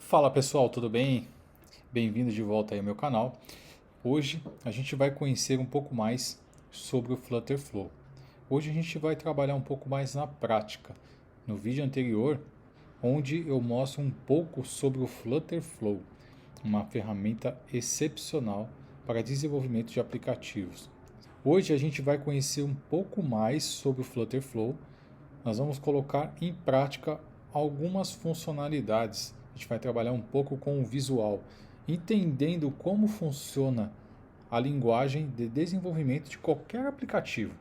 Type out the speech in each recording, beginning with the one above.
Fala pessoal, tudo bem? Bem-vindo de volta aí ao meu canal. Hoje a gente vai conhecer um pouco mais sobre o Flutter Flow. Hoje a gente vai trabalhar um pouco mais na prática. No vídeo anterior, onde eu mostro um pouco sobre o Flutter Flow, uma ferramenta excepcional para desenvolvimento de aplicativos. Hoje a gente vai conhecer um pouco mais sobre o Flutter Flow. Nós vamos colocar em prática algumas funcionalidades. A gente vai trabalhar um pouco com o visual, entendendo como funciona a linguagem de desenvolvimento de qualquer aplicativo.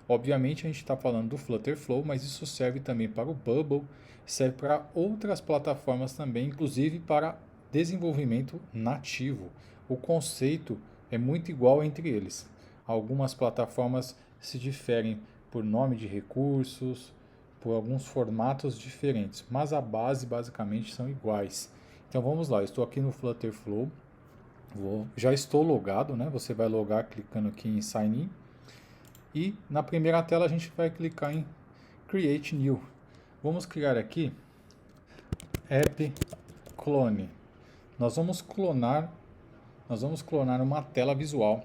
Obviamente a gente está falando do Flutter Flow, mas isso serve também para o Bubble, serve para outras plataformas também, inclusive para desenvolvimento nativo. O conceito é muito igual entre eles. Algumas plataformas se diferem por nome de recursos, por alguns formatos diferentes, mas a base basicamente são iguais. Então vamos lá, eu estou aqui no Flutter Flow, já estou logado, né? Você vai logar clicando aqui em Sign In e na primeira tela a gente vai clicar em Create New. Vamos criar aqui App Clone. Nós vamos clonar uma tela visual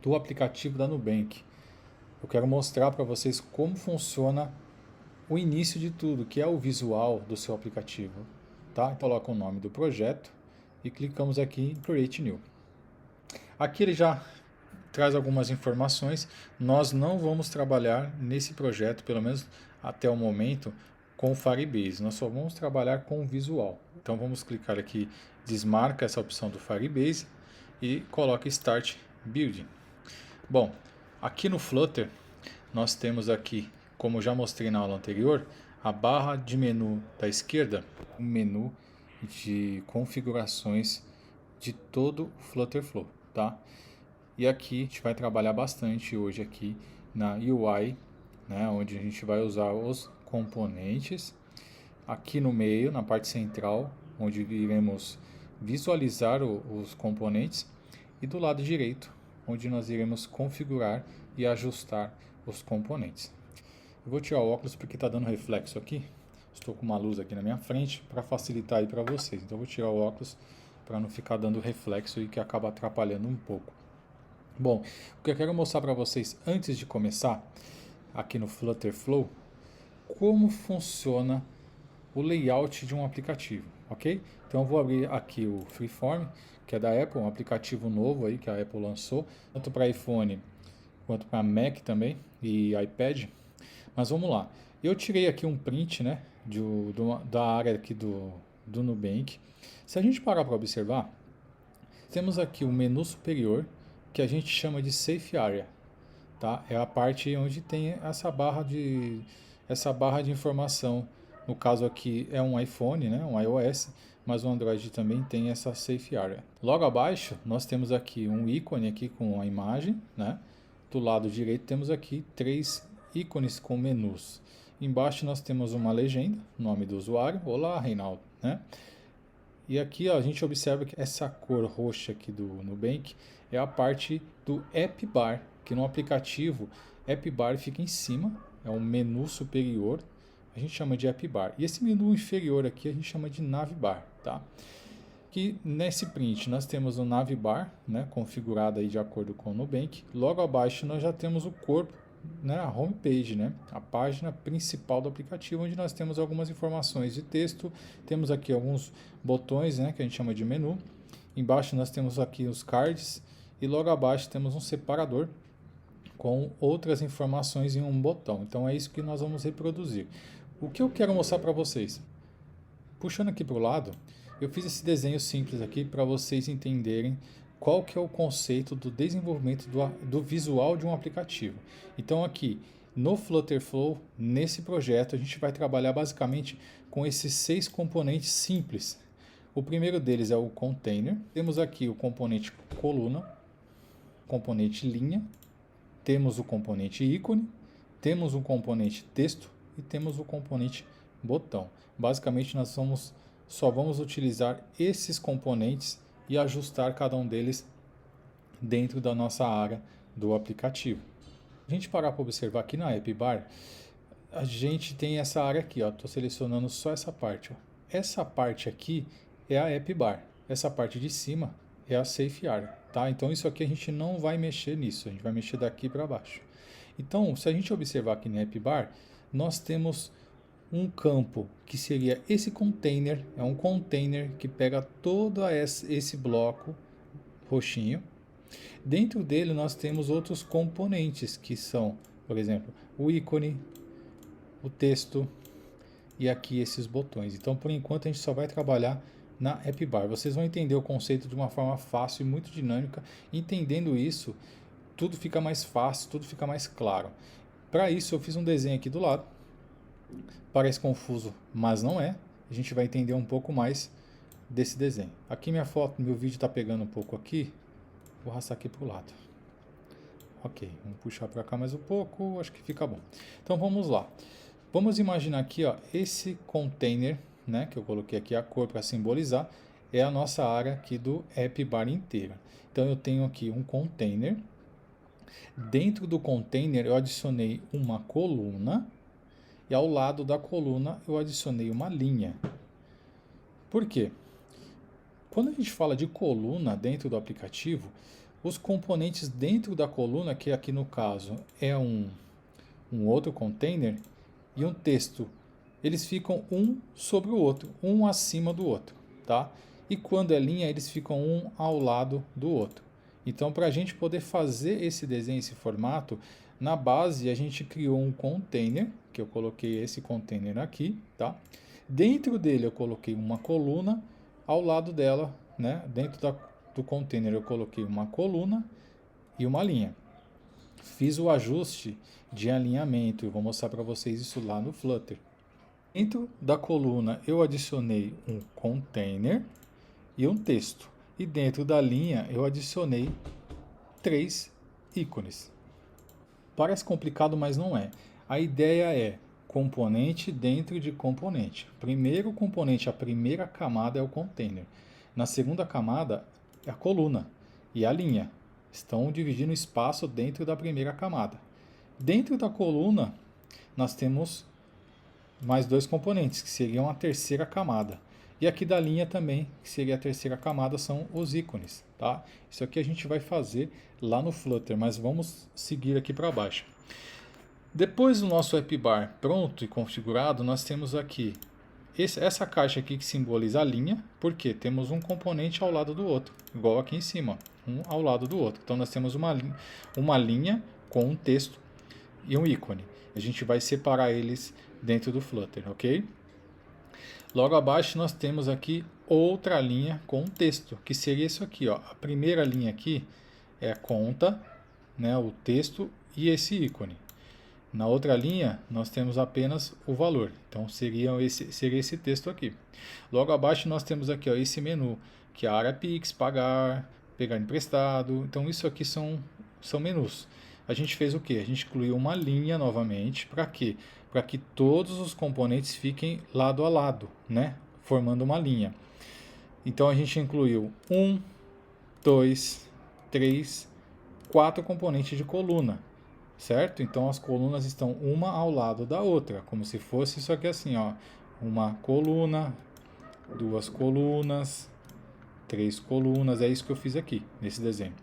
do aplicativo da Nubank. Eu quero mostrar para vocês como funciona o início de tudo, que é o visual do seu aplicativo. Tá? Então, coloca o nome do projeto e clicamos aqui em Create New. Aqui ele já traz algumas informações. Nós não vamos trabalhar nesse projeto, pelo menos até o momento, com o Firebase. Nós só vamos trabalhar com o visual. Então vamos clicar aqui, desmarca essa opção do Firebase e coloca Start Building. Bom, aqui no Flutter nós temos aqui, como já mostrei na aula anterior, a barra de menu da esquerda, um menu de configurações de todo o Flutter Flow, tá? E aqui a gente vai trabalhar bastante hoje aqui na UI, né, onde a gente vai usar os componentes. Aqui no meio, na parte central, onde iremos visualizar os componentes. E do lado direito, onde nós iremos configurar e ajustar os componentes. Eu vou tirar o óculos porque está dando reflexo aqui. Estou com uma luz aqui na minha frente para facilitar aí para vocês. Então eu vou tirar o óculos para não ficar dando reflexo e que acaba atrapalhando um pouco. Bom, o que eu quero mostrar para vocês antes de começar aqui no Flutter Flow, como funciona o layout de um aplicativo, ok? Então eu vou abrir aqui o Freeform, que é da Apple, um aplicativo novo aí que a Apple lançou, tanto para iPhone quanto para Mac também e iPad. Mas vamos lá. Eu tirei aqui um print, né, da área aqui do Nubank. Se a gente parar para observar, temos aqui o menu superior, que a gente chama de Safe Area. Tá? É a parte onde tem essa barra de informação. No caso aqui é um iPhone, né, um iOS, mas o Android também tem essa Safe Area. Logo abaixo, nós temos aqui um ícone aqui com a imagem, né? Do lado direito temos aqui 3 ícones com menus. Embaixo nós temos uma legenda, nome do usuário, olá Reinaldo, né? E aqui ó, a gente observa que essa cor roxa aqui do Nubank é a parte do App Bar, que no aplicativo App Bar fica em cima, é um menu superior, a gente chama de App Bar. E esse menu inferior aqui a gente chama de Nav Bar, tá? Que nesse print nós temos o Nav Bar, né, configurado aí de acordo com o Nubank. Logo abaixo nós já temos o corpo, né, a homepage, né, a página principal do aplicativo, onde nós temos algumas informações de texto, temos aqui alguns botões, né, que a gente chama de menu. Embaixo nós temos aqui os cards e logo abaixo temos um separador com outras informações em um botão. Então é isso que nós vamos reproduzir. O que eu quero mostrar para vocês? Puxando aqui para o lado, eu fiz esse desenho simples aqui para vocês entenderem qual que é o conceito do desenvolvimento do visual de um aplicativo. Então aqui no Flutter Flow, nesse projeto, a gente vai trabalhar basicamente com esses 6 componentes simples. O primeiro deles é o container. Temos aqui o componente coluna, componente linha, temos o componente ícone, temos o componente texto e temos o componente botão. Basicamente nós só vamos utilizar esses componentes e ajustar cada um deles dentro da nossa área do aplicativo. A gente parar para observar aqui na App Bar, a gente tem essa área aqui, estou selecionando só essa parte. Ó. Essa parte aqui é a App Bar. Essa parte de cima é a Safe Area, tá? Então isso aqui a gente não vai mexer nisso, a gente vai mexer daqui para baixo. Então, se a gente observar aqui na App Bar, nós temos um campo que seria esse container, é um container que pega todo esse bloco roxinho. Dentro dele nós temos outros componentes que são, por exemplo, o ícone, o texto e aqui esses botões. Então, por enquanto, a gente só vai trabalhar na App Bar. Vocês vão entender o conceito de uma forma fácil e muito dinâmica. Entendendo isso, tudo fica mais fácil, tudo fica mais claro. Para isso, eu fiz um desenho aqui do lado. Parece confuso, mas não é. A gente vai entender um pouco mais desse desenho. Aqui minha foto, meu vídeo está pegando um pouco aqui. Vou arrastar aqui para o lado. Ok, vamos puxar para cá mais um pouco, acho que fica bom. Então vamos lá. Vamos imaginar aqui, ó, esse container, né, que eu coloquei aqui a cor para simbolizar, é a nossa área aqui do App Bar inteira. Então eu tenho aqui um container. Dentro do container eu adicionei uma coluna e ao lado da coluna eu adicionei uma linha. Por quê? Quando a gente fala de coluna dentro do aplicativo, os componentes dentro da coluna, que aqui no caso é um outro container, e um texto, eles ficam um sobre o outro, um acima do outro, tá? E quando é linha, eles ficam um ao lado do outro. Então, para a gente poder fazer esse desenho, esse formato, na base a gente criou um container, que eu coloquei esse container aqui, tá? Dentro dele eu coloquei uma coluna, ao lado dela, né? Dentro do container eu coloquei uma coluna e uma linha. Fiz o ajuste de alinhamento, eu vou mostrar para vocês isso lá no Flutter. Dentro da coluna eu adicionei um container e um texto. E dentro da linha eu adicionei 3 ícones. Parece complicado, mas não é. A ideia é componente dentro de componente. Primeiro componente, a primeira camada é o container. Na segunda camada é a coluna e a linha. Estão dividindo espaço dentro da primeira camada. Dentro da coluna, nós temos mais 2 componentes, que seriam a terceira camada. E aqui da linha também, que seria a terceira camada, são os ícones, tá? Isso aqui a gente vai fazer lá no Flutter, mas vamos seguir aqui para baixo. Depois do nosso App Bar pronto e configurado, nós temos aqui essa caixa aqui que simboliza a linha, porque temos um componente ao lado do outro, igual aqui em cima, um ao lado do outro. Então nós temos uma linha com um texto e um ícone. A gente vai separar eles dentro do Flutter, ok? Logo abaixo nós temos aqui outra linha com um texto, que seria isso aqui, ó. A primeira linha aqui é a conta, né, o texto e esse ícone. Na outra linha, nós temos apenas o valor. Então, seria esse texto aqui. Logo abaixo, nós temos aqui ó, esse menu, que é a área Pix, pagar, pegar emprestado. Então, isso aqui são menus. A gente fez o quê? A gente incluiu uma linha novamente. Para quê? Para que todos os componentes fiquem lado a lado, né? Formando uma linha. Então, a gente incluiu 1, 2, 3, 4 componentes de coluna. Certo? Então as colunas estão uma ao lado da outra, como se fosse isso aqui assim, ó, uma coluna, 2 colunas, 3 colunas, é isso que eu fiz aqui nesse desenho.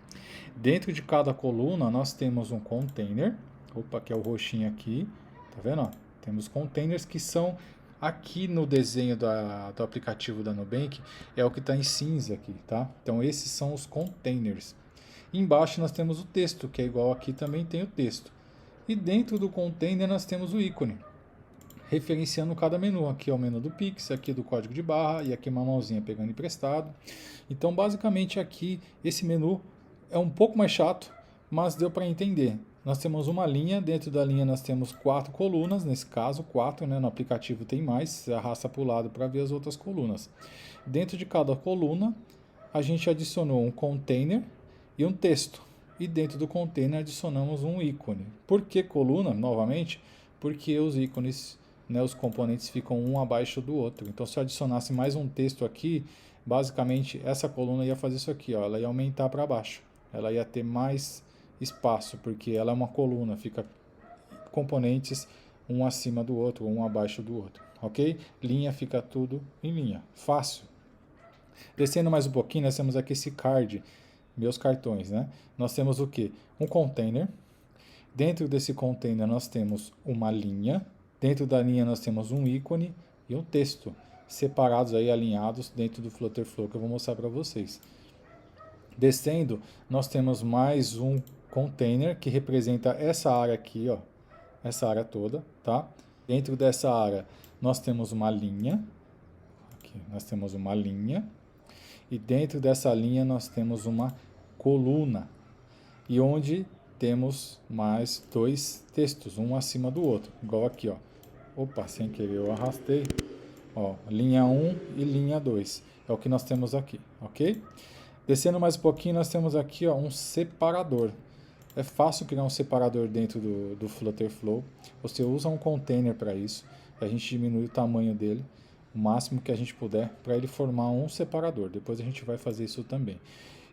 Dentro de cada coluna nós temos um container, que é o roxinho aqui, tá vendo? Ó? Temos containers que são aqui no desenho do aplicativo da Nubank, é o que está em cinza aqui, tá? Então esses são os containers. Embaixo nós temos o texto, que é igual aqui também tem o texto. E dentro do container nós temos o ícone, referenciando cada menu. Aqui é o menu do Pix, aqui do código de barra e aqui uma mãozinha pegando emprestado. Então basicamente aqui esse menu é um pouco mais chato, mas deu para entender. Nós temos uma linha, dentro da linha nós temos 4 colunas, nesse caso 4, né? No aplicativo tem mais, você arrasta para o lado para ver as outras colunas. Dentro de cada coluna a gente adicionou um container e um texto. E dentro do container adicionamos um ícone. Por que coluna? Novamente, porque os ícones, né, os componentes ficam um abaixo do outro. Então, se eu adicionasse mais um texto aqui, basicamente essa coluna ia fazer isso aqui, ó, ela ia aumentar para baixo. Ela ia ter mais espaço, porque ela é uma coluna, fica componentes um acima do outro, um abaixo do outro, ok? Linha fica tudo em linha, fácil. Descendo mais um pouquinho, nós temos aqui esse card, meus cartões, né? Nós temos o quê? Um container. Dentro desse container nós temos uma linha. Dentro da linha nós temos um ícone e um texto, separados aí, alinhados dentro do Flutter Flow que eu vou mostrar para vocês. Descendo, nós temos mais um container que representa essa área aqui, ó, essa área toda, tá? Dentro dessa área nós temos uma linha, aqui nós temos uma linha, e dentro dessa linha nós temos uma coluna, e onde temos mais dois textos, um acima do outro, igual aqui, ó. Opa, sem querer eu arrastei, ó, linha 1 e linha 2, é o que nós temos aqui, ok? Descendo mais um pouquinho, nós temos aqui, ó, um separador. É fácil criar um separador dentro do Flutter Flow. Você usa um container para isso. A gente diminui o tamanho dele, o máximo que a gente puder, para ele formar um separador. Depois a gente vai fazer isso também.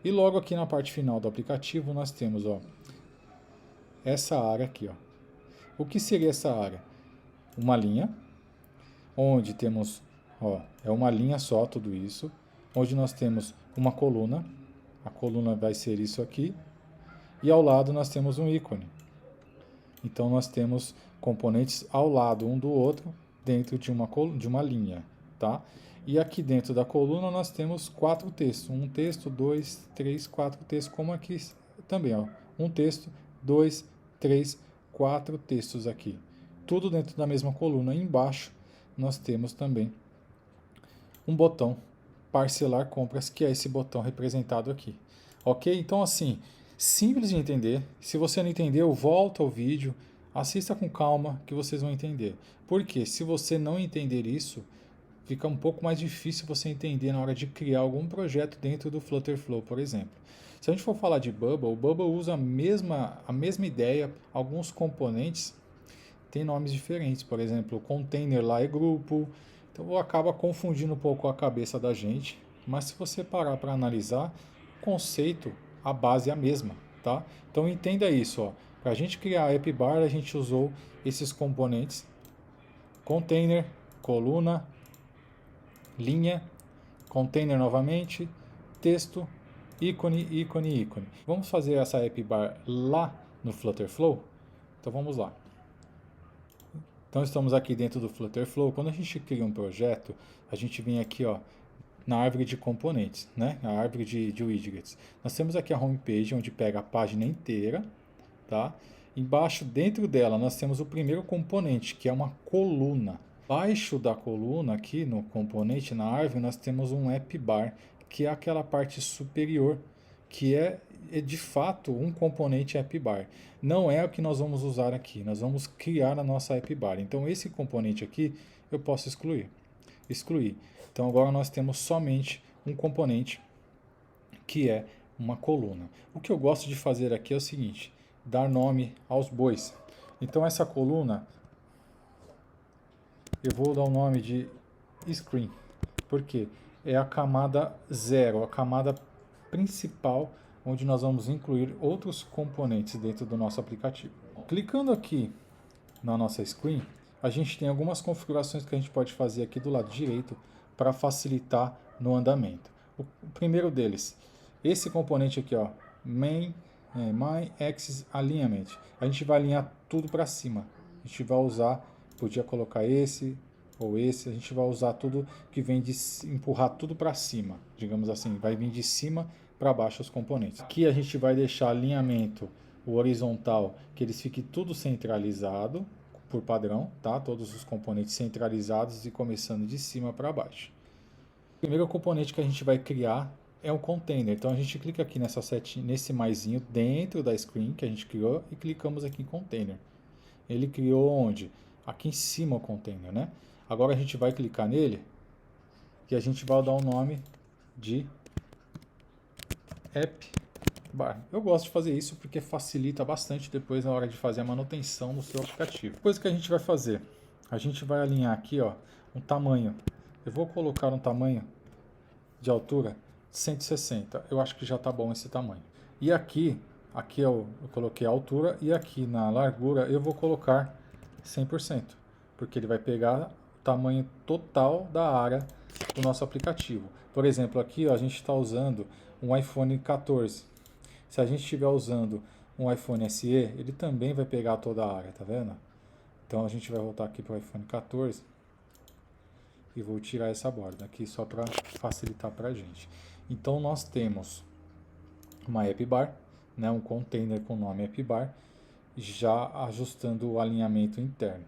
E logo aqui na parte final do aplicativo, nós temos, ó, essa área aqui, ó. O que seria essa área? Uma linha, onde temos, ó, é uma linha só, tudo isso. Onde nós temos uma coluna, a coluna vai ser isso aqui, e ao lado nós temos um ícone. Então nós temos componentes ao lado um do outro, dentro de uma linha, tá? E aqui dentro da coluna nós temos 4 textos, um texto, 2, 3, 4 textos, como aqui também, ó. Um texto, 2, 3, 4 textos aqui. Tudo dentro da mesma coluna. E embaixo nós temos também um botão parcelar compras, que é esse botão representado aqui. Ok? Então, assim, simples de entender. Se você não entendeu, volta ao vídeo, assista com calma que vocês vão entender. Porque se você não entender isso, fica um pouco mais difícil você entender na hora de criar algum projeto dentro do Flutter Flow, por exemplo. Se a gente for falar de Bubble, o Bubble usa a mesma ideia, alguns componentes têm nomes diferentes. Por exemplo, o container lá é grupo, então acaba confundindo um pouco a cabeça da gente, mas se você parar para analisar, o conceito, a base é a mesma, tá? Então entenda isso, ó. Para a gente criar a app bar, a gente usou esses componentes: container, coluna, linha, container novamente, texto, ícone, ícone, ícone. Vamos fazer essa app bar lá no Flutter Flow? Então vamos lá. Então estamos aqui dentro do Flutter Flow. Quando a gente cria um projeto, a gente vem aqui, ó, na árvore de componentes, né? A árvore de widgets. Nós temos aqui a homepage, onde pega a página inteira, tá? Embaixo, dentro dela, nós temos o primeiro componente, que é uma coluna. Abaixo da coluna, aqui no componente, na árvore, nós temos um app bar, que é aquela parte superior, que é de fato um componente app bar. Não é o que nós vamos usar aqui, nós vamos criar a nossa app bar. Então esse componente aqui eu posso excluir. Então agora nós temos somente um componente que é uma coluna. O que eu gosto de fazer aqui é o seguinte: dar nome aos bois. Então essa coluna eu vou dar o nome de screen, porque é a camada 0, a camada principal, onde nós vamos incluir outros componentes dentro do nosso aplicativo. Clicando aqui na nossa screen, a gente tem algumas configurações que a gente pode fazer aqui do lado direito para facilitar no andamento. O primeiro deles, esse componente aqui, ó, My Axis Alignment, a gente vai alinhar tudo para cima. A gente vai usar, podia colocar esse ou esse, a gente vai usar tudo que vem de empurrar tudo para cima, digamos assim, vai vir de cima para baixo os componentes. Aqui a gente vai deixar alinhamento, o horizontal, que eles fiquem tudo centralizado por padrão, tá? Todos os componentes centralizados e começando de cima para baixo. O primeiro componente que a gente vai criar é um container. Então a gente clica aqui nessa setinha, nesse maisinho dentro da screen que a gente criou e clicamos aqui em container. Ele criou onde? Aqui em cima o container, né? Agora a gente vai clicar nele e a gente vai dar o nome de app bar. Eu gosto de fazer isso porque facilita bastante depois na hora de fazer a manutenção no seu aplicativo. Depois que a gente vai fazer, a gente vai alinhar aqui, ó, um tamanho. Eu vou colocar um tamanho de altura 160. Eu acho que já está bom esse tamanho. E aqui eu coloquei a altura e aqui na largura eu vou colocar 100%, porque ele vai pegar o tamanho total da área do nosso aplicativo. Por exemplo, aqui ó, a gente está usando um iPhone 14. Se a gente estiver usando um iPhone SE, ele também vai pegar toda a área, tá vendo? Então a gente vai voltar aqui para o iPhone 14 e vou tirar essa borda aqui só para facilitar para a gente. Então nós temos uma app bar, né, um container com o nome app bar, já ajustando o alinhamento interno.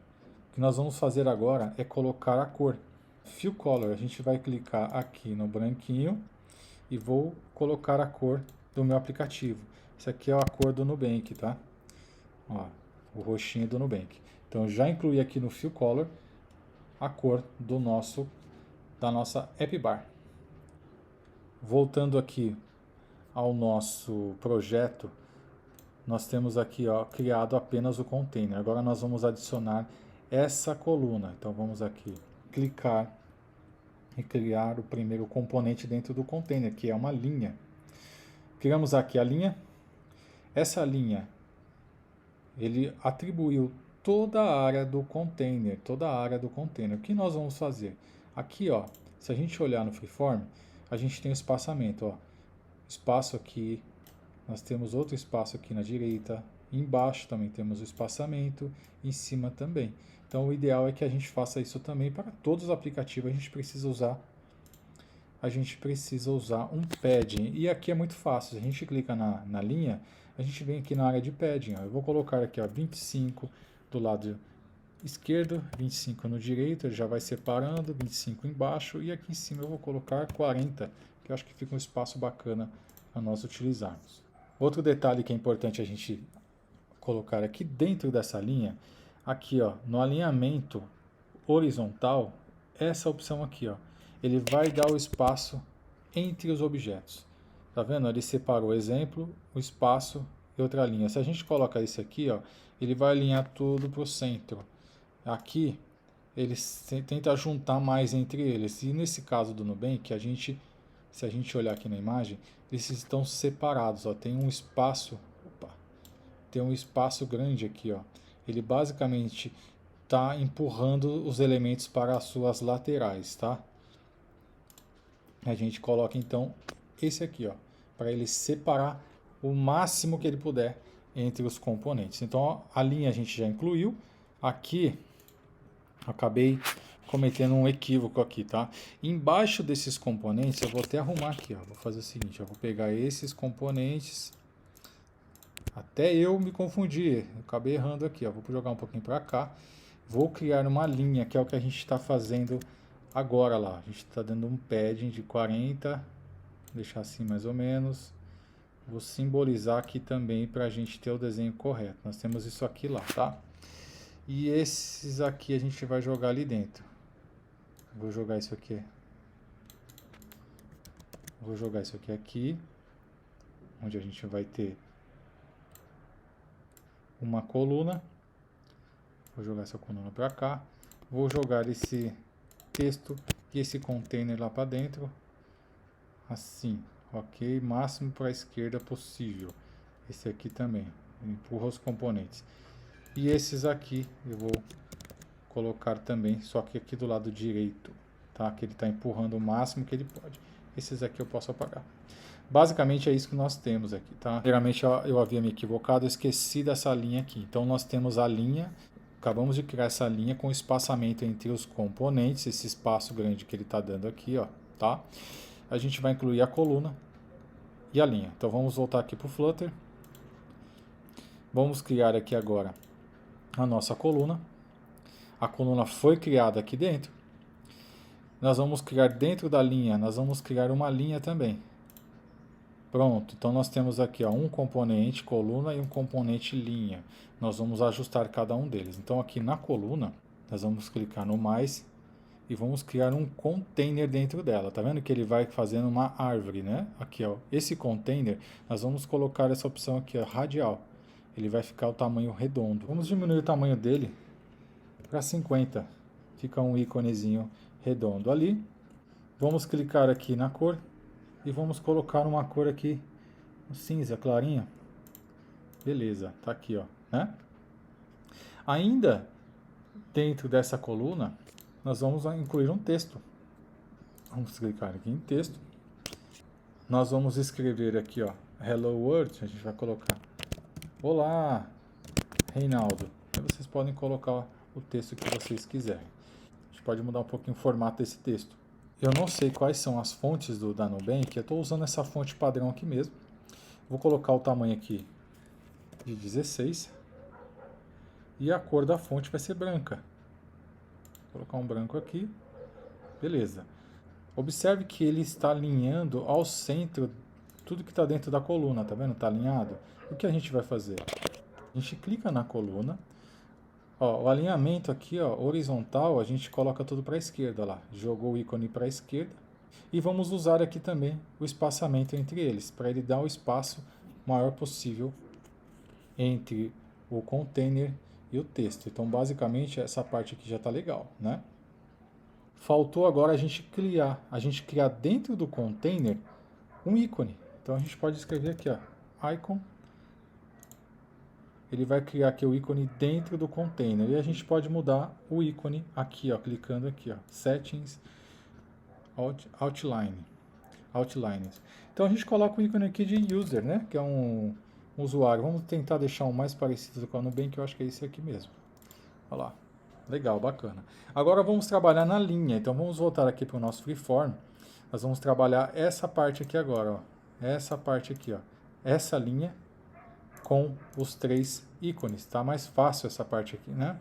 O que nós vamos fazer agora é colocar a cor. Fill Color, a gente vai clicar aqui no branquinho e vou colocar a cor do meu aplicativo. Essa aqui é a cor do Nubank, tá? Ó, o roxinho do Nubank. Então já incluí aqui no Fill Color a cor da nossa app bar. Voltando aqui ao nosso projeto, nós temos aqui ó, criado apenas o container. Agora nós vamos adicionar essa coluna. Então vamos aqui clicar e criar o primeiro componente dentro do container, que é uma linha. Criamos aqui a linha. Essa linha, ele atribuiu toda a área do container, O que nós vamos fazer? Aqui, ó, se a gente olhar no Freeform, a gente tem o espaçamento, ó. Espaço aqui, nós temos outro espaço aqui na direita, embaixo também temos o espaçamento, em cima também. Então o ideal é que a gente faça isso também para todos os aplicativos. A gente precisa usar um padding. E aqui é muito fácil. A gente clica na linha, a gente vem aqui na área de padding. Ó. Eu vou colocar aqui ó, 25 do lado esquerdo, 25 no direito, ele já vai separando, 25 embaixo. E aqui em cima eu vou colocar 40, que eu acho que fica um espaço bacana para nós utilizarmos. Outro detalhe que é importante a gente colocar aqui dentro dessa linha, aqui ó, no alinhamento horizontal, essa opção aqui ó, ele vai dar o espaço entre os objetos. Tá vendo? Ele separou, exemplo, o espaço e outra linha. Se a gente coloca esse aqui, ó, ele vai alinhar tudo para o centro. Aqui, ele tenta juntar mais entre eles. E nesse caso do Nubank, se a gente olhar aqui na imagem, eles estão separados. Ó, tem um espaço grande aqui. Ó. Ele basicamente está empurrando os elementos para as suas laterais, tá? A gente coloca então esse aqui, ó, para ele separar o máximo que ele puder entre os componentes. Então ó, a linha a gente já incluiu. Aqui acabei cometendo um equívoco aqui, tá? Embaixo desses componentes eu vou até arrumar aqui, ó. Vou fazer o seguinte, eu vou pegar esses componentes. Até eu me confundi, eu acabei errando aqui, ó. Vou jogar um pouquinho para cá. Vou criar uma linha, que é o que a gente está fazendo agora lá. A gente está dando um padding de 40, deixar assim mais ou menos. Vou simbolizar aqui também para a gente ter o desenho correto. Nós temos isso aqui lá, tá? E esses aqui a gente vai jogar ali dentro. Vou jogar isso aqui. Vou jogar isso aqui, onde a gente vai ter uma coluna. Vou jogar essa coluna para cá. Vou jogar esse texto e esse container lá para dentro. Assim, ok? Máximo para a esquerda possível. Esse aqui também. Empurra os componentes. E esses aqui eu vou colocar também, só que aqui do lado direito, tá? Que ele está empurrando o máximo que ele pode. Esses aqui eu posso apagar. Basicamente é isso que nós temos aqui, tá? Geralmente eu havia me equivocado, eu esqueci dessa linha aqui. Então nós temos a linha, acabamos de criar essa linha com espaçamento entre os componentes, esse espaço grande que ele está dando aqui, ó, tá? A gente vai incluir a coluna e a linha. Então vamos voltar aqui para o Flutter. Vamos criar aqui agora a nossa coluna. A coluna foi criada aqui dentro. Nós vamos criar dentro da linha, nós vamos criar uma linha também. Pronto, então nós temos aqui ó, um componente coluna e um componente linha. Nós vamos ajustar cada um deles. Então aqui na coluna, nós vamos clicar no mais e vamos criar um container dentro dela. Tá vendo que ele vai fazendo uma árvore, né? Aqui ó, esse container, nós vamos colocar essa opção aqui ó, radial. Ele vai ficar o tamanho redondo. Vamos diminuir o tamanho dele para 50. Fica um íconezinho redondo ali. Vamos clicar aqui na cor e vamos colocar uma cor aqui, um cinza clarinha. Beleza, tá aqui, ó, né? Ainda dentro dessa coluna, nós vamos incluir um texto. Vamos clicar aqui em texto. Nós vamos escrever aqui, ó, Hello World. A gente vai colocar Olá, Reinaldo. Aí vocês podem colocar o texto que vocês quiserem. A gente pode mudar um pouquinho o formato desse texto. Eu não sei quais são as fontes da Nubank. Eu estou usando essa fonte padrão aqui mesmo. Vou colocar o tamanho aqui de 16. E a cor da fonte vai ser branca. Vou colocar um branco aqui. Beleza. Observe que ele está alinhando ao centro tudo que está dentro da coluna, tá vendo? Está alinhado. O que a gente vai fazer? A gente clica na coluna. Ó, o alinhamento aqui, ó, horizontal, a gente coloca tudo para a esquerda lá. Jogou o ícone para a esquerda. E vamos usar aqui também o espaçamento entre eles, para ele dar o espaço maior possível entre o container e o texto. Então, basicamente, essa parte aqui já está legal, né? Faltou agora a gente criar dentro do container um ícone. Então, a gente pode escrever aqui, ó, icon. Ele vai criar aqui o ícone dentro do container. E a gente pode mudar o ícone aqui, ó, clicando aqui, ó, Settings, Outlines. Então, a gente coloca o ícone aqui de User, né? Que é um usuário. Vamos tentar deixar um mais parecido com a Nubank, que eu acho que é esse aqui mesmo. Olha lá. Legal, bacana. Agora vamos trabalhar na linha. Então vamos voltar aqui para o nosso Freeform. Nós vamos trabalhar essa parte aqui agora, ó. Essa parte aqui, ó. Essa linha com os 3 ícones. Tá mais fácil essa parte aqui, né?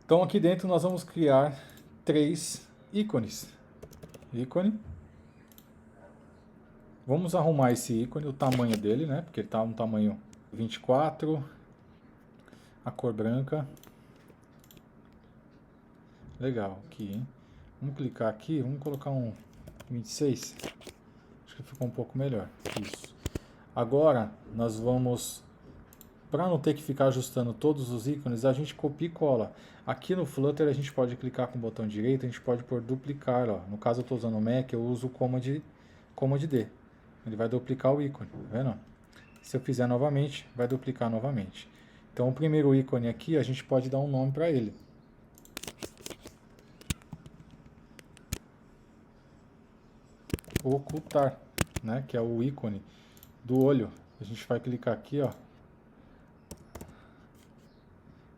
Então aqui dentro nós vamos criar 3 ícones. Ícone. Vamos arrumar esse ícone, o tamanho dele, né? Porque ele está um tamanho 24. A cor branca. Legal, aqui, hein? Vamos clicar aqui, vamos colocar um 26. Acho que ficou um pouco melhor. Isso. Agora, nós vamos, para não ter que ficar ajustando todos os ícones, a gente copia e cola. Aqui no Flutter a gente pode clicar com o botão direito, a gente pode pôr duplicar, ó. No caso eu estou usando o Mac, eu uso o Command D. Ele vai duplicar o ícone, tá vendo? Se eu fizer novamente, vai duplicar novamente. Então o primeiro ícone aqui, a gente pode dar um nome para ele. Ocultar, né, que é o ícone do olho. A gente vai clicar aqui, ó.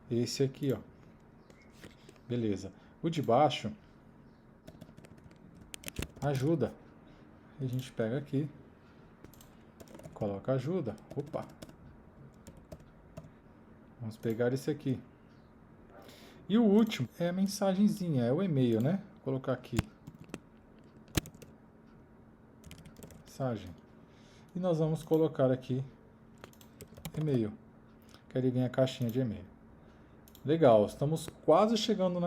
Esse aqui, ó. Beleza. O de baixo, ajuda. A gente pega aqui, coloca ajuda. Opa. Vamos pegar esse aqui. E o último é a mensagenzinha, é o e-mail, né? Vou colocar aqui. Mensagem. E nós vamos colocar aqui e-mail. Que ele vem a caixinha de e-mail. Legal, estamos quase chegando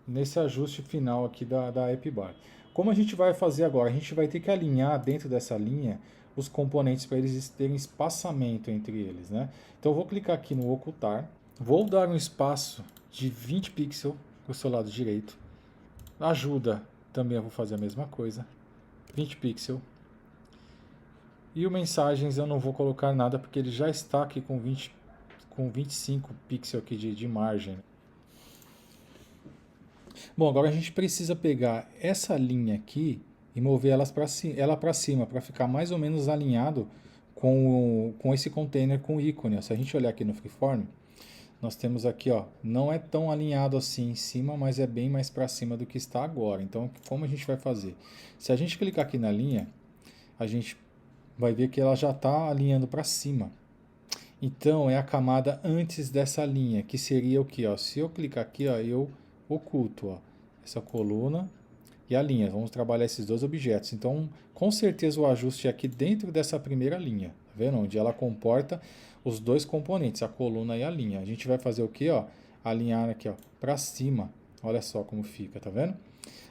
nesse ajuste final aqui da AppBar. Como a gente vai fazer agora? A gente vai ter que alinhar dentro dessa linha os componentes para eles terem espaçamento entre eles, né? Então eu vou clicar aqui no ocultar, vou dar um espaço de 20 pixels para o seu lado direito. Ajuda, também eu vou fazer a mesma coisa, 20 pixels. E o mensagens eu não vou colocar nada porque ele já está aqui com 25 pixels aqui de margem. Bom, agora a gente precisa pegar essa linha aqui e mover ela para cima, para ficar mais ou menos alinhado com esse container com ícone. Se a gente olhar aqui no Freeform, nós temos aqui, ó, não é tão alinhado assim em cima, mas é bem mais para cima do que está agora. Então, como a gente vai fazer? Se a gente clicar aqui na linha, a gente vai ver que ela já está alinhando para cima. Então, é a camada antes dessa linha, que seria o que? Se eu clicar aqui, ó, eu oculto, ó, essa coluna e a linha. Vamos trabalhar esses dois objetos. Então, com certeza o ajuste é aqui dentro dessa primeira linha, tá vendo? Onde ela comporta os dois componentes, a coluna e a linha. A gente vai fazer o que? Alinhar aqui, ó, para cima. Olha só como fica, tá vendo?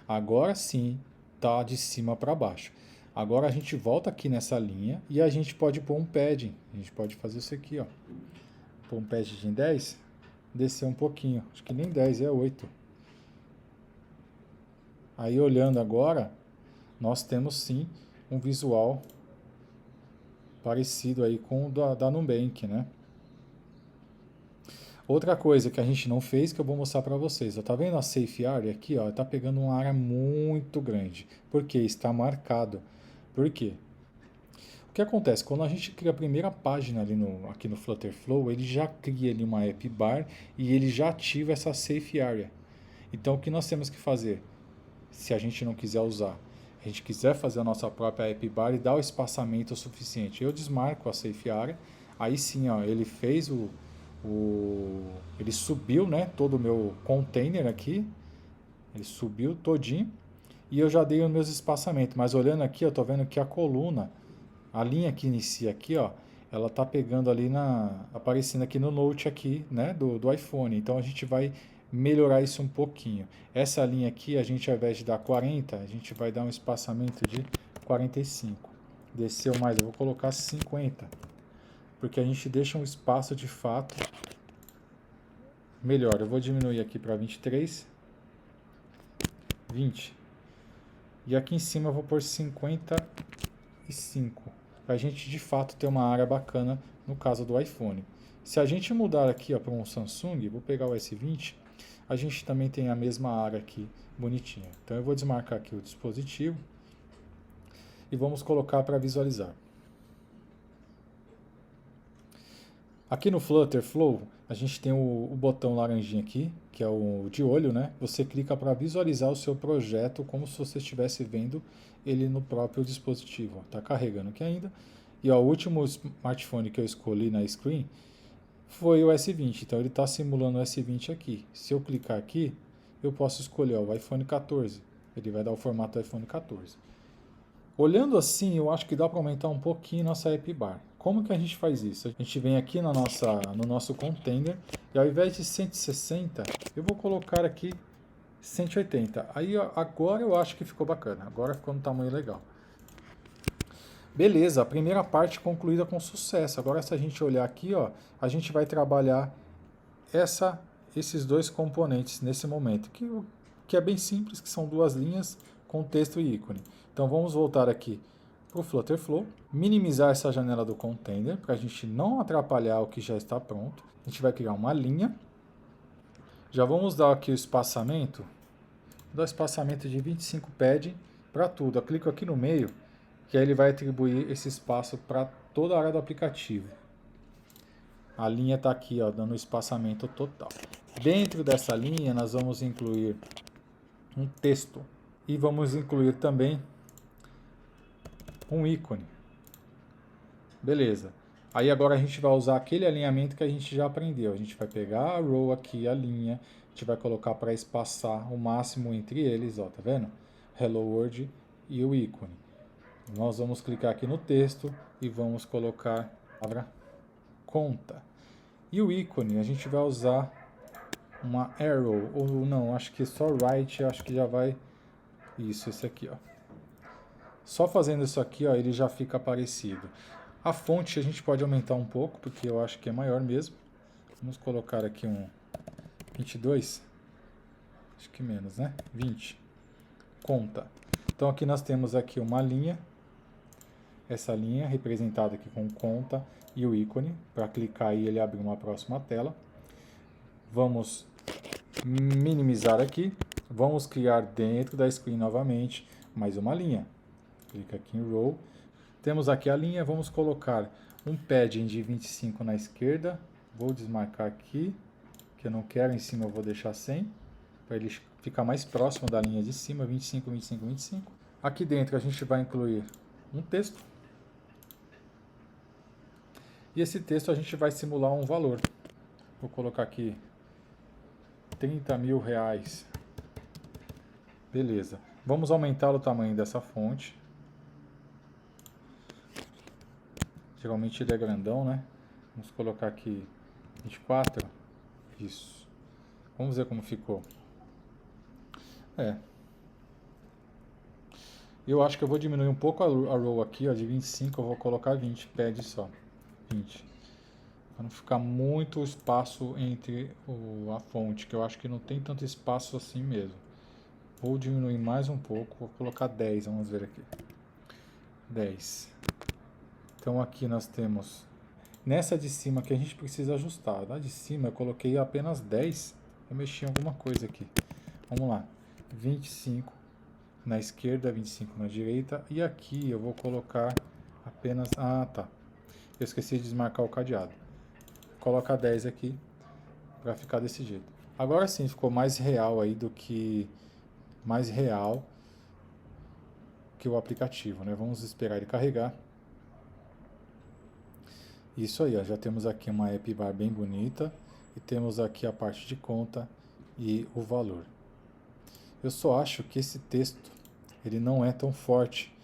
Agora sim, tá de cima para baixo. Agora a gente volta aqui nessa linha e a gente pode pôr um padding. A gente pode fazer isso aqui, ó. Pôr um padding em 10, descer um pouquinho. Acho que nem 10, é 8. Aí olhando agora, nós temos sim um visual parecido aí com o da Nubank, né? Outra coisa que a gente não fez, que eu vou mostrar para vocês. Ó, tá vendo a Safe Area aqui? Ó, tá pegando uma área muito grande. Por quê? Está marcado. Por quê? O que acontece? Quando a gente cria a primeira página ali aqui no Flutter Flow, ele já cria ali uma app bar e ele já ativa essa Safe Area. Então, o que nós temos que fazer? Se a gente não quiser usar, a gente quiser fazer a nossa própria app bar e dar o espaçamento suficiente, eu desmarco a Safe Area. Aí sim, ó, ele fez ele subiu, né, todo o meu container aqui, ele subiu todinho e eu já dei os meus espaçamentos. Mas olhando aqui, eu tô vendo que a coluna, a linha que inicia aqui, ó, ela tá pegando ali aparecendo aqui no Note aqui, né, do iPhone. Então a gente vai melhorar isso um pouquinho. Essa linha aqui, a gente ao invés de dar 40, a gente vai dar um espaçamento de 45. Desceu mais, eu vou colocar 50, porque a gente deixa um espaço de fato melhor. Eu vou diminuir aqui para 23, 20. E aqui em cima eu vou pôr 55, para a gente de fato ter uma área bacana no caso do iPhone. Se a gente mudar aqui para um Samsung, vou pegar o S20, a gente também tem a mesma área aqui bonitinha. Então eu vou desmarcar aqui o dispositivo e vamos colocar para visualizar. Aqui no Flutter Flow, a gente tem o botão laranjinha aqui, que é o de olho, né? Você clica para visualizar o seu projeto como se você estivesse vendo ele no próprio dispositivo. Está carregando aqui ainda. E ó, o último smartphone que eu escolhi na screen foi o S20. Então ele está simulando o S20 aqui. Se eu clicar aqui, eu posso escolher ó, o iPhone 14. Ele vai dar o formato do iPhone 14. Olhando assim, eu acho que dá para aumentar um pouquinho nossa app bar. Como que a gente faz isso? A gente vem aqui no nosso container e ao invés de 160, eu vou colocar aqui 180. Aí agora eu acho que ficou bacana. Agora ficou no tamanho legal. Beleza, a primeira parte concluída com sucesso. Agora se a gente olhar aqui, ó, a gente vai trabalhar esses dois componentes nesse momento, que é bem simples, que são duas linhas com texto e ícone. Então vamos voltar aqui para o Flutter Flow, minimizar essa janela do container para a gente não atrapalhar o que já está pronto. A gente vai criar uma linha. Já vamos dar aqui o espaçamento, dá espaçamento de 25 pad para tudo. Eu clico aqui no meio, que aí ele vai atribuir esse espaço para toda a área do aplicativo. A linha está aqui, ó, dando o espaçamento total. Dentro dessa linha nós vamos incluir um texto e vamos incluir também um ícone. Beleza. Aí agora a gente vai usar aquele alinhamento que a gente já aprendeu. A gente vai pegar a row aqui, a linha, a gente vai colocar para espaçar o máximo entre eles, ó, tá vendo? Hello World e o ícone. Nós vamos clicar aqui no texto e vamos colocar a palavra conta. E o ícone a gente vai usar uma arrow, ou não, acho que só right, acho que já vai... Isso, esse aqui, ó. Só fazendo isso aqui, ó, ele já fica parecido. A fonte a gente pode aumentar um pouco, porque eu acho que é maior mesmo. Vamos colocar aqui um 22. Acho que menos, né? 20. Conta. Então aqui nós temos aqui uma linha. Essa linha representada aqui com conta e o ícone. Para clicar e ele abrir uma próxima tela. Vamos minimizar aqui. Vamos criar dentro da screen novamente mais uma linha. Clica aqui em Row. Temos aqui a linha, vamos colocar um padding de 25 na esquerda. Vou desmarcar aqui, que eu não quero, em cima eu vou deixar 100, para ele ficar mais próximo da linha de cima, 25, 25, 25. Aqui dentro a gente vai incluir um texto. E esse texto a gente vai simular um valor. Vou colocar aqui R$30 mil. Beleza. Vamos aumentar o tamanho dessa fonte. Geralmente ele é grandão, né? Vamos colocar aqui 24. Isso. Vamos ver como ficou. Eu acho que eu vou diminuir um pouco a row aqui, ó, de 25, eu vou colocar 20 pads só. 20. Para não ficar muito espaço entre a fonte, que eu acho que não tem tanto espaço assim mesmo. Vou diminuir mais um pouco, vou colocar 10, vamos ver aqui. 10. Então aqui nós temos, Nessa de cima que a gente precisa ajustar. Na de cima eu coloquei apenas 10. Eu mexi em alguma coisa aqui. Vamos lá. 25 na esquerda, 25 na direita. E aqui eu vou colocar apenas... Ah, tá. Eu esqueci de desmarcar o cadeado. Coloca 10 aqui para ficar desse jeito. Agora sim ficou mais real aí do que... Mais real que o aplicativo, né? Vamos esperar ele carregar. Isso aí, ó, já temos aqui uma app bar bem bonita e temos aqui a parte de conta e o valor. Eu só acho que esse texto ele não é tão forte,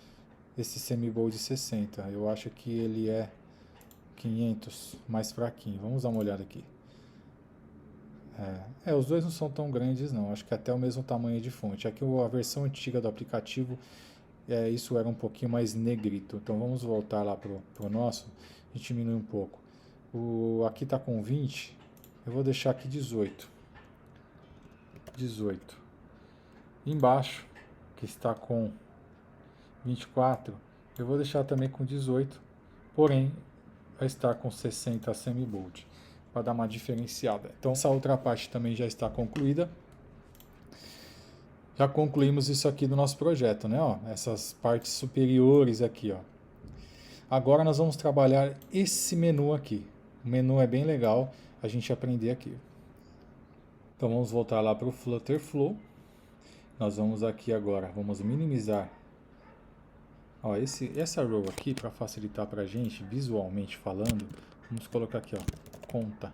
esse semibold 60. Eu acho que ele é 500, mais fraquinho. Vamos dar uma olhada aqui. Os dois não são tão grandes não, acho que até o mesmo tamanho de fonte. Aqui a versão antiga do aplicativo, isso era um pouquinho mais negrito. Então vamos voltar lá pro nosso, a gente diminui um pouco. Aqui está com 20, eu vou deixar aqui 18. 18. Embaixo, que está com 24, eu vou deixar também com 18, porém vai estar com 60 semibold, para dar uma diferenciada. Então essa outra parte também já está concluída. Já concluímos isso aqui do nosso projeto, né? Ó, essas partes superiores aqui, ó. Agora nós vamos trabalhar esse menu aqui. O menu é bem legal a gente aprender aqui. Então vamos voltar lá para o Flutter Flow. Nós vamos aqui agora, vamos minimizar. Ó, essa row aqui, para facilitar para a gente, visualmente falando, vamos colocar aqui, ó, conta.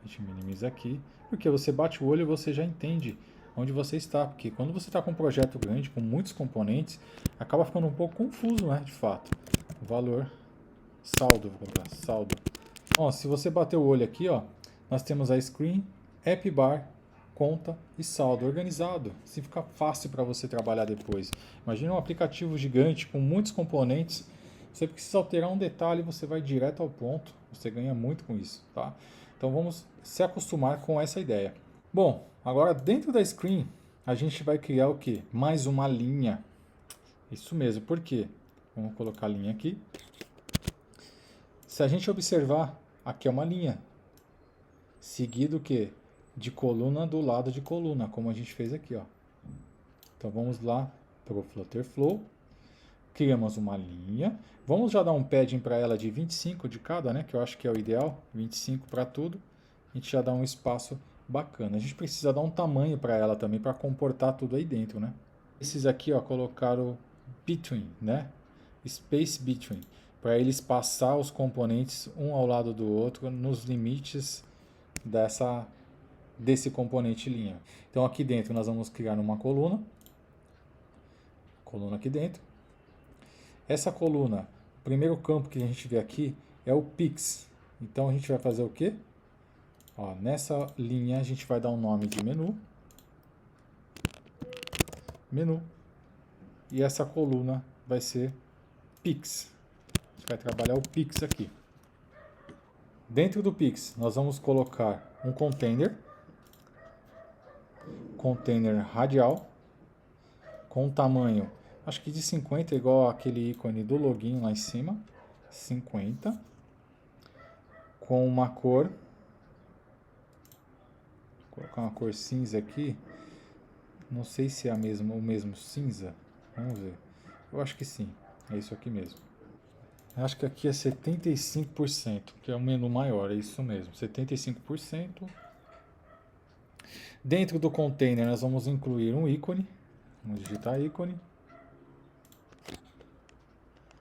A gente minimiza aqui, porque você bate o olho e você já entende onde você está. Porque quando você está com um projeto grande, com muitos componentes, acaba ficando um pouco confuso, né, de fato. Valor, saldo, vou colocar saldo. Ó, se você bater o olho aqui, ó, nós temos a screen, app bar, conta e saldo organizado. Assim fica fácil para você trabalhar depois. Imagina um aplicativo gigante com muitos componentes. Você precisa alterar um detalhe, você vai direto ao ponto. Você ganha muito com isso, tá? Então vamos se acostumar com essa ideia. Bom, agora dentro da screen a gente vai criar o que? Mais uma linha. Isso mesmo, por quê? Vamos colocar a linha aqui. Se a gente observar, aqui é uma linha. Seguido o quê? De coluna do lado de coluna, como a gente fez aqui, ó. Então vamos lá para o Flutter Flow. Criamos uma linha. Vamos já dar um padding para ela de 25 de cada, né? Que eu acho que é o ideal. 25 para tudo. A gente já dá um espaço bacana. A gente precisa dar um tamanho para ela também, para comportar tudo aí dentro, né? Esses aqui, ó, colocaram between, né? Space between. Para eles passar os componentes um ao lado do outro nos limites desse componente linha. Então aqui dentro nós vamos criar uma coluna aqui dentro. Essa coluna, o primeiro campo que a gente vê aqui é o Pix. Então a gente vai fazer o quê? Ó, nessa linha a gente vai dar um nome de menu. E essa coluna vai ser Pix. A gente vai trabalhar o Pix aqui. Dentro do Pix nós vamos colocar um container radial com tamanho, acho que de 50, igual aquele ícone do login lá em cima, 50, com uma cor, vou colocar uma cor cinza aqui, não sei se é o mesmo cinza, vamos ver, eu acho que sim, é isso aqui mesmo. Acho que aqui é 75%, que é um menu maior, é isso mesmo, 75%. Dentro do container nós vamos incluir um ícone. Vamos digitar ícone.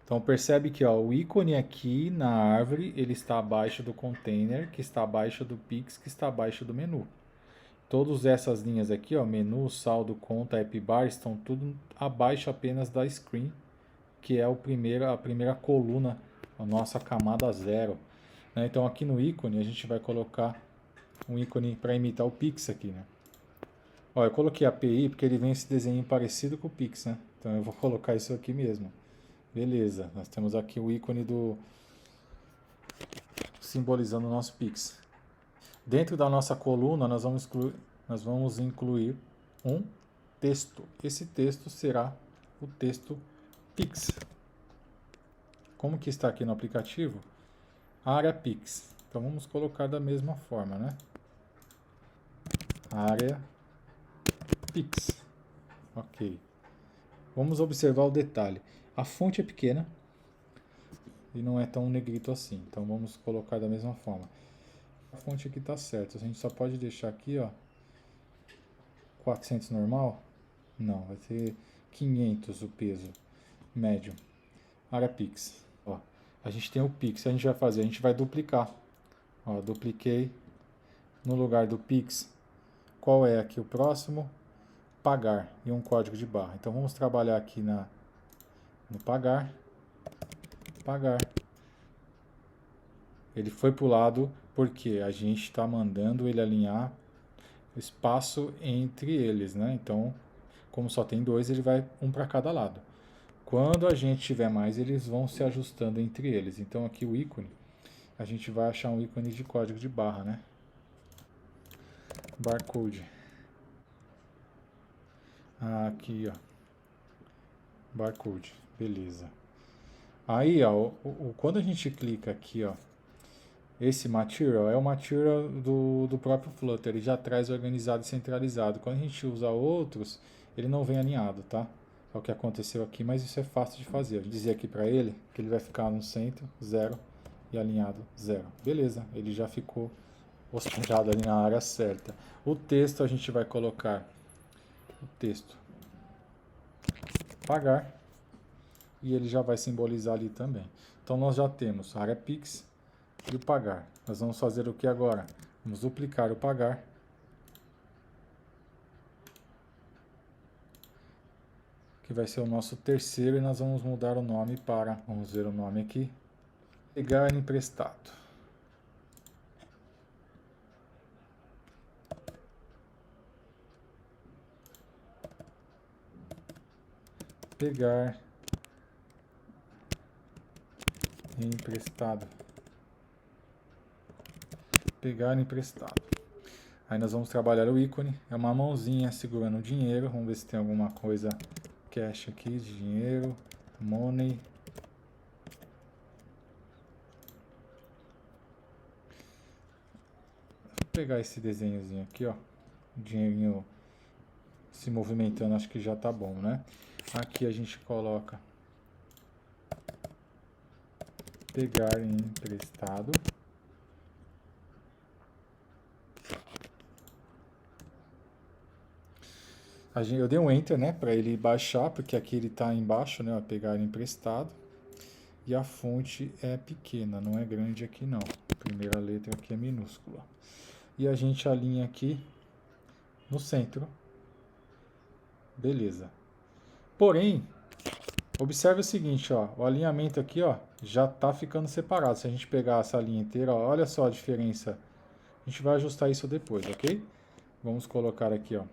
Então percebe que ó, o ícone aqui na árvore ele está abaixo do container, que está abaixo do Pix, que está abaixo do menu. Todas essas linhas aqui, ó, menu, saldo, conta, app bar, estão tudo abaixo apenas da screen, que é a primeira coluna, a nossa camada 0. Né? Então aqui no ícone a gente vai colocar um ícone para imitar o Pix aqui, né? Ó, eu coloquei API porque ele vem esse desenho parecido com o Pix, né? Então eu vou colocar isso aqui mesmo. Beleza, nós temos aqui o ícone simbolizando o nosso Pix. Dentro da nossa coluna nós vamos incluir um texto. Esse texto será o texto Pix. Como que está aqui no aplicativo? Área Pix. Então vamos colocar da mesma forma, né? Área Pix. Ok. Vamos observar o detalhe. A fonte é pequena e não é tão negrito assim. Então vamos colocar da mesma forma. A fonte aqui está certa. A gente só pode deixar aqui, ó, 400 normal. Não, vai ser 500 o peso médio. Área Pix. Ó, a gente tem o Pix. A gente vai fazer, a gente vai duplicar. Ó, dupliquei. No lugar do Pix, qual é aqui o próximo? Pagar e um código de barra. Então vamos trabalhar aqui no pagar. Pagar. Ele foi para o lado porque a gente está mandando ele alinhar o espaço entre eles, né? Então, como só tem dois, ele vai um para cada lado. Quando a gente tiver mais, eles vão se ajustando entre eles. Então aqui o ícone, a gente vai achar um ícone de código de barra, né? Barcode. Aqui, ó. Barcode. Beleza. Aí, ó, quando a gente clica aqui, ó, esse material é o material do próprio Flutter, ele já traz organizado e centralizado. Quando a gente usa outros, ele não vem alinhado, tá? É o que aconteceu aqui, mas isso é fácil de fazer. Eu dizer aqui para ele que ele vai ficar no centro, 0, e alinhado, 0. Beleza, ele já ficou hospedado ali na área certa. O texto a gente vai colocar o texto pagar e ele já vai simbolizar ali também. Então nós já temos a área Pix e o pagar. Nós vamos fazer o que agora? Vamos duplicar o pagar. Que vai ser o nosso terceiro e nós vamos mudar o nome para, vamos ver o nome aqui, pegar emprestado. Pegar emprestado. Pegar emprestado. Aí nós vamos trabalhar o ícone, é uma mãozinha segurando o dinheiro, vamos ver se tem alguma coisa cash aqui, de dinheiro, money. Vou pegar esse desenhozinho aqui, ó, dinheirinho se movimentando, acho que já tá bom, né? Aqui a gente coloca pegar emprestado. Eu dei um enter, né, para ele baixar, porque aqui ele está embaixo, né, pegar emprestado. E a fonte é pequena, não é grande aqui não. A primeira letra aqui é minúscula. E a gente alinha aqui no centro. Beleza. Porém, observe o seguinte, ó, o alinhamento aqui, ó, já está ficando separado. Se a gente pegar essa linha inteira, ó, olha só a diferença. A gente vai ajustar isso depois, ok? Vamos colocar aqui, ó,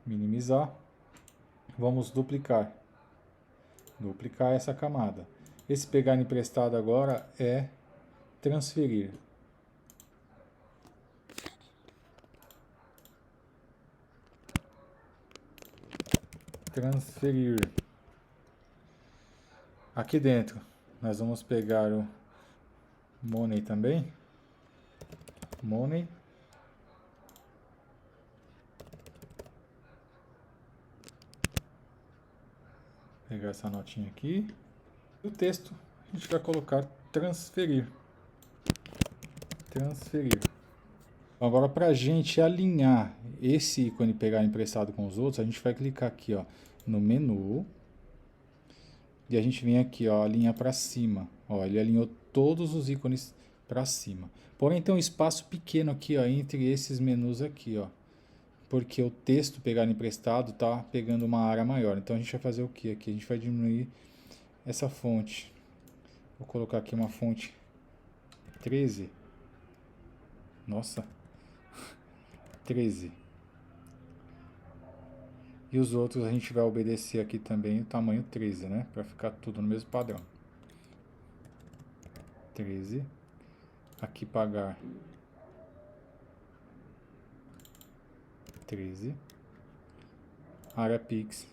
minimizar. Vamos duplicar. Duplicar essa camada. Esse pegar emprestado agora é transferir. Transferir. Aqui dentro nós vamos pegar o money também. Money. Pegar essa notinha aqui. E o texto a gente vai colocar transferir. Transferir. Agora, para a gente alinhar esse ícone pegar emprestado com os outros, a gente vai clicar aqui, ó, no menu. E a gente vem aqui, ó, alinhar para cima. Ó, ele alinhou todos os ícones para cima. Porém, tem um espaço pequeno aqui, ó, entre esses menus aqui, ó. Porque o texto pegar emprestado tá pegando uma área maior. Então a gente vai fazer o que aqui? A gente vai diminuir essa fonte. Vou colocar aqui uma fonte 13. Nossa. 13. E os outros a gente vai obedecer aqui também o tamanho 13, né? Para ficar tudo no mesmo padrão. 13. Aqui pagar 13. Área Pix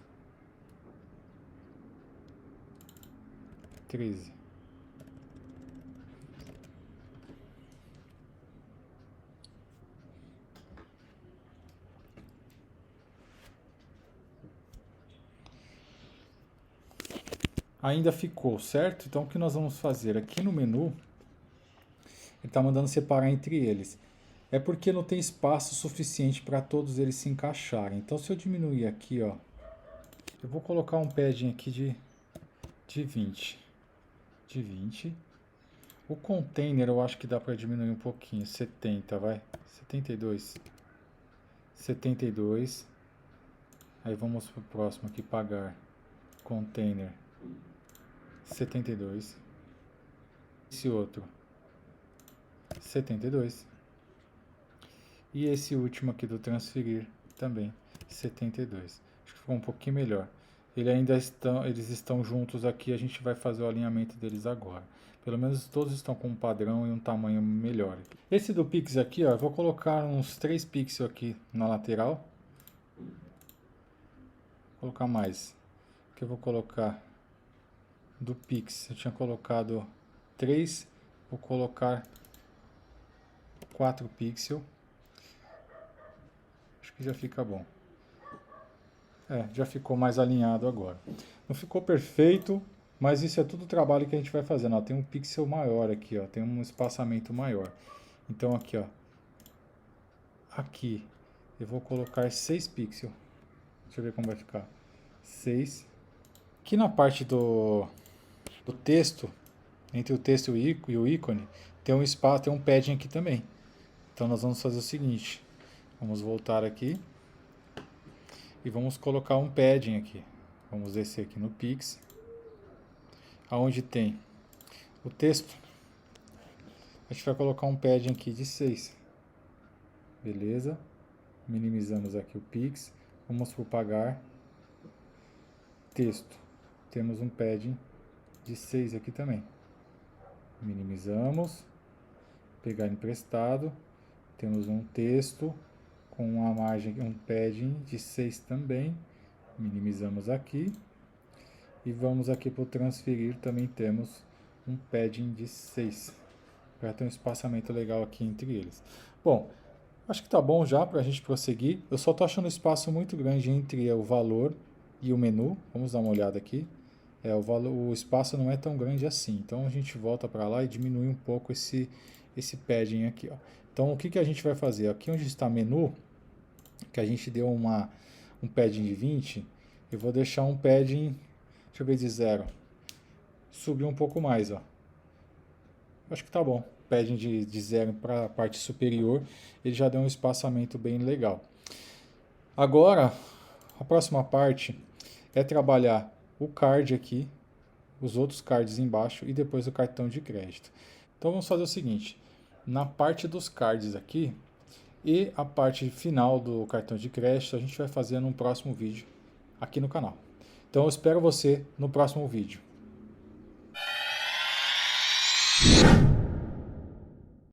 13. ainda ficou, certo? Então o que nós vamos fazer? Aqui no menu, ele está mandando separar entre eles. É porque não tem espaço suficiente para todos eles se encaixarem. Então se eu diminuir aqui, ó, eu vou colocar um padding aqui de 20. De 20. O container eu acho que dá para diminuir um pouquinho. 70, vai. 72. 72. Aí vamos pro próximo aqui, pagar. Container. 72. Esse outro. 72. E esse último aqui do transferir também. 72. Acho que ficou um pouquinho melhor. Eles estão juntos aqui, a gente vai fazer o alinhamento deles agora. Pelo menos todos estão com um padrão e um tamanho melhor. Esse do Pix aqui, ó, eu vou colocar uns 3 pixels aqui na lateral. Vou colocar mais. O que eu vou colocar do Pix? Eu tinha colocado 3, vou colocar 4 pixels. Acho que já fica bom. Já ficou mais alinhado agora. Não ficou perfeito, mas isso é tudo o trabalho que a gente vai fazendo. Ó, tem um pixel maior aqui, ó, tem um espaçamento maior. Então aqui, ó, aqui eu vou colocar 6 pixels. Deixa eu ver como vai ficar. 6. Aqui na parte do texto, entre o texto e o ícone, tem um espaço, tem um padding aqui também. Então nós vamos fazer o seguinte. Vamos voltar aqui. E vamos colocar um padding aqui. Vamos descer aqui no Pix. Aonde tem o texto, a gente vai colocar um padding aqui de 6. Beleza? Minimizamos aqui o Pix. Vamos para o pagar. Texto. Temos um padding de 6 aqui também. Minimizamos. Pegar emprestado. Temos um texto com uma margem, um padding de 6 também. Minimizamos aqui. E vamos aqui para o transferir, também temos um padding de 6. Para ter um espaçamento legal aqui entre eles. Bom, acho que tá bom já para a gente prosseguir. Eu só estou achando um espaço muito grande entre o valor e o menu. Vamos dar uma olhada aqui. O espaço não é tão grande assim. Então a gente volta para lá e diminui um pouco esse padding aqui. Ó. Então o que a gente vai fazer? Aqui onde está menu, que a gente deu um padding de 20, eu vou deixar um padding, deixa eu ver, de 0. Subir um pouco mais, ó. Acho que tá bom. Padding de 0 para a parte superior, ele já deu um espaçamento bem legal. Agora, a próxima parte é trabalhar o card aqui, os outros cards embaixo e depois o cartão de crédito. Então vamos fazer o seguinte, na parte dos cards aqui e a parte final do cartão de crédito a gente vai fazer num próximo vídeo aqui no canal. Então eu espero você no próximo vídeo.